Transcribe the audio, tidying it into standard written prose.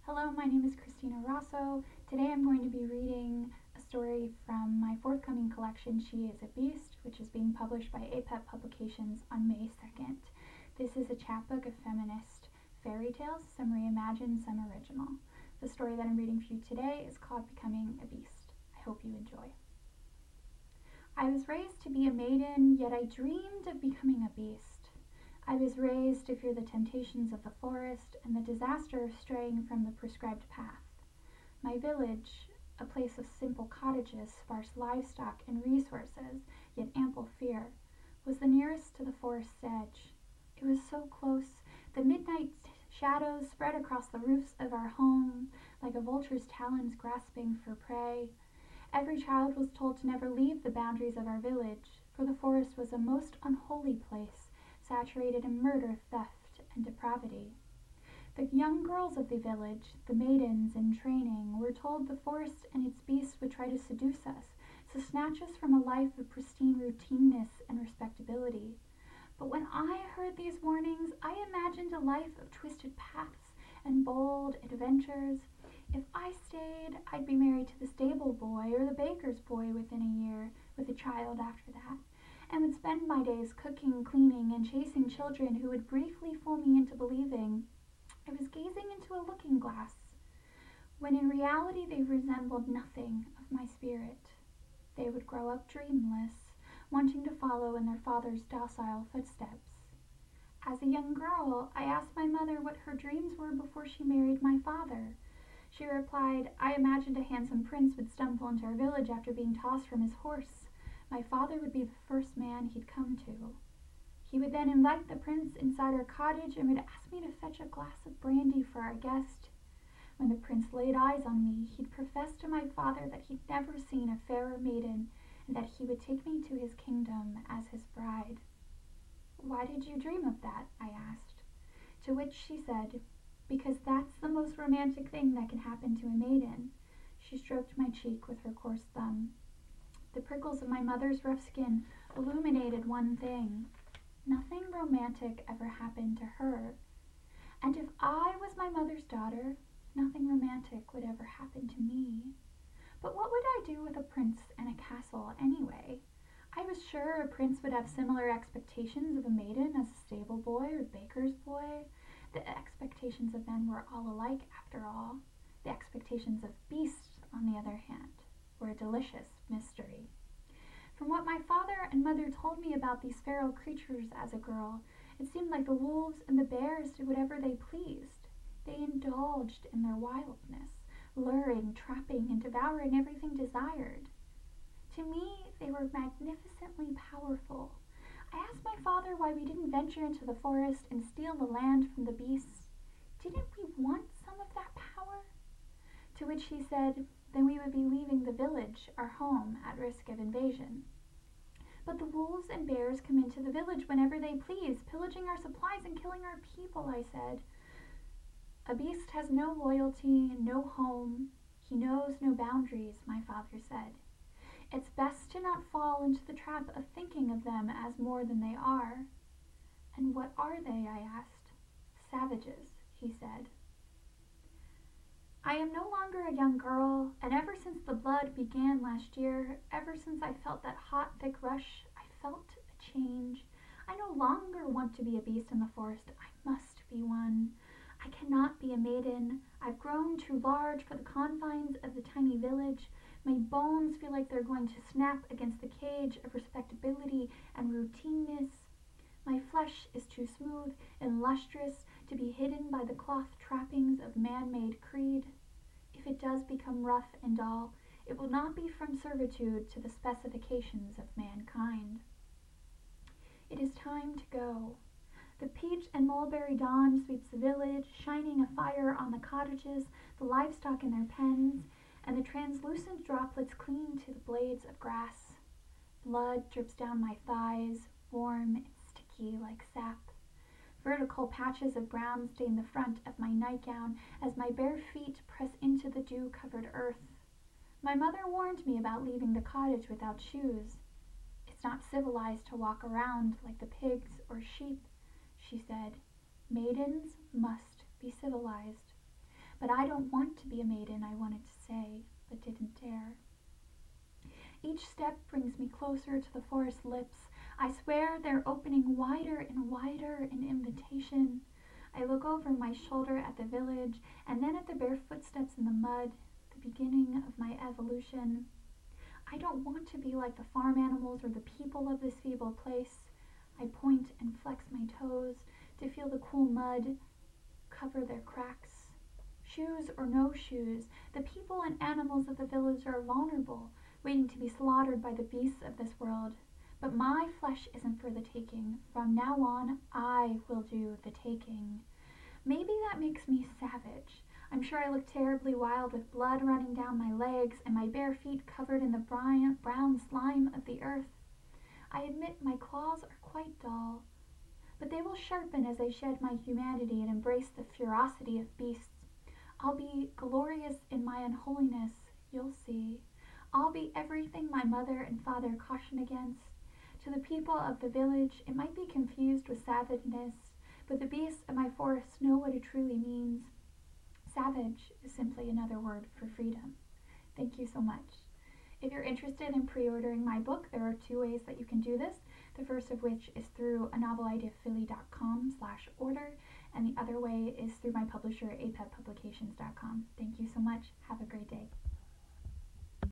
Hello, my name is Christina Rosso. Today I'm going to be reading a story from my forthcoming collection, She is a Beast, which is being published by APEP Publications on May 2nd. This is a chapbook of feminist fairy tales, some reimagined, some original. The story that I'm reading for you today is called Becoming a Beast. I hope you enjoy. I was raised to be a maiden, yet I dreamed of becoming a beast. I was raised to fear the temptations of the forest and the disaster of straying from the prescribed path. My village, a place of simple cottages, sparse livestock, and resources, yet ample fear, was the nearest to the forest's edge. It was so close, the midnight shadows spread across the roofs of our home like a vulture's talons grasping for prey. Every child was told to never leave the boundaries of our village, for the forest was a most unholy place, saturated in murder, theft, and depravity. The young girls of the village, the maidens in training, were told the forest and its beasts would try to seduce us, to snatch us from a life of pristine routineness and respectability. But when I heard these warnings, I imagined a life of twisted paths and bold adventures. If I stayed, I'd be married to the stable boy or the baker's boy within a year, with a child after that, and would spend my days cooking, cleaning, and chasing children who would briefly fool me into believing I was gazing into a looking glass, when in reality they resembled nothing of my spirit. They would grow up dreamless, wanting to follow in their father's docile footsteps. As a young girl, I asked my mother what her dreams were before she married my father. She replied, I imagined a handsome prince would stumble into our village after being tossed from his horse. My father would be the first man he'd come to. He would then invite the prince inside our cottage and would ask me to fetch a glass of brandy for our guest. When the prince laid eyes on me, he'd profess to my father that he'd never seen a fairer maiden, and that he would take me to his kingdom as his bride. Why did you dream of that? I asked. To which she said, because that's the most romantic thing that can happen to a maiden. She stroked my cheek with her coarse thumb. The prickles of my mother's rough skin illuminated one thing. Nothing romantic ever happened to her. And if I was my mother's daughter, nothing romantic would ever happen to me. But what would I do with a prince and a castle anyway? I was sure a prince would have similar expectations of a maiden as a stable boy or baker's boy. The expectations of men were all alike after all. The expectations of beasts, on the other hand, were a delicious mystery. From what my father and mother told me about these feral creatures as a girl, it seemed like the wolves and the bears did whatever they pleased. They indulged in their wildness, luring, trapping, and devouring everything desired. To me, they were magnificently powerful. I asked my father why we didn't venture into the forest and steal the land from the beasts. Didn't we want some of that power? To which he said, then we would be leaving the village, our home, at risk of invasion. But the wolves and bears come into the village whenever they please, pillaging our supplies and killing our people, I said. A beast has no loyalty, no home. He knows no boundaries, my father said. It's best to not fall into the trap of thinking of them as more than they are. And what are they, I asked. Savages, he said. I am no longer a young girl, and ever since the blood began last year, ever since I felt that hot, thick rush, I felt a change. I no longer want to be a beast in the forest. I must be one. I cannot be a maiden. I've grown too large for the confines of the tiny village. My bones feel like they're going to snap against the cage of respectability and routineness. My flesh is too smooth and lustrous to be hidden by the cloth trappings of man-made creed. If it does become rough and dull, it will not be from servitude to the specifications of mankind. It is time to go. The peach and mulberry dawn sweeps the village, shining a fire on the cottages, the livestock in their pens, and the translucent droplets cling to the blades of grass. Blood drips down my thighs, warm and sticky like sap. Vertical patches of brown stain the front of my nightgown as my bare feet press into the dew-covered earth. My mother warned me about leaving the cottage without shoes. It's not civilized to walk around like the pigs or sheep, she said. Maidens must be civilized. But I don't want to be a maiden, I wanted to say, but didn't dare. Each step brings me closer to the forest lips. I swear they're opening wider and wider in invitation. I look over my shoulder at the village, and then at the bare footsteps in the mud, the beginning of my evolution. I don't want to be like the farm animals or the people of this feeble place. I point and flex my toes to feel the cool mud cover their cracks. Shoes or no shoes, the people and animals of the village are vulnerable, waiting to be slaughtered by the beasts of this world. But my flesh isn't for the taking. From now on, I will do the taking. Maybe that makes me savage. I'm sure I look terribly wild with blood running down my legs and my bare feet covered in the brown slime of the earth. I admit my claws are quite dull, but they will sharpen as I shed my humanity and embrace the ferocity of beasts. I'll be glorious in my unholiness, you'll see. I'll be everything my mother and father cautioned against. To the people of the village, it might be confused with savageness, but the beasts of my forests know what it truly means. Savage is simply another word for freedom. Thank you so much. If you're interested in pre-ordering my book, there are 2 ways that you can do this. The first of which is through anovelideaphilly.com/order, and the other way is through my publisher, apeppublications.com. Thank you so much. Have a great day.